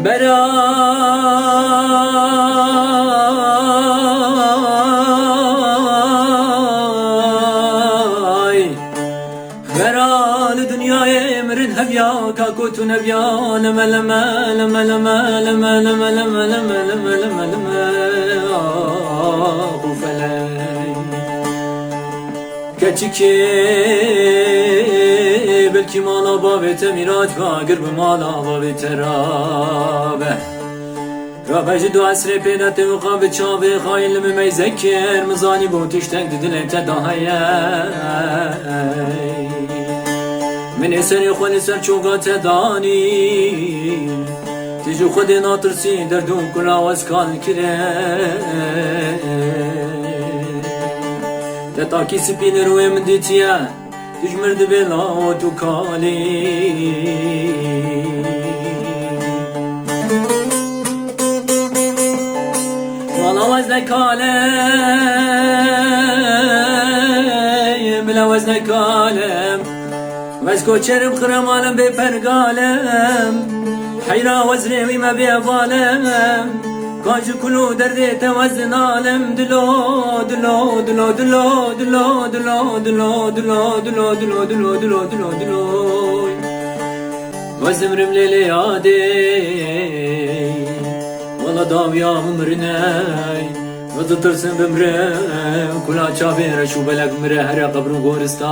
beray Veralı dünyaya emrin hevya kakutun hevya leme leme leme leme leme leme leme leme leme leme leme bu felek keçiki belki mala babete mirat kagir bu mala babete rabe Rabe jidu asre penate ve kabe çabe khayilimi meyzekker mizani bu tiştek didilete dahaye من اسر خود سر چوگات دانی تیجو خود ناترسی دردون کلا واسکال کره تتاکی سپین روی من دیتیه تیج مرد بلا تو کالی والا وزنکالم بلا وزنکالم وز کوچرم خرمانم به پرگالم حیرا وزرمی ما به افالم کاجو کلو درده توزنالم دلو دلو دلو دلو دلو دلو دلو دلو دلو دلو دلو دلو دلو دلو وزمرم لیلی عادی والا داویام مرنای وزو ترسم بمرم کلا چاوی رشو بلک مره هر قبرو گورستانی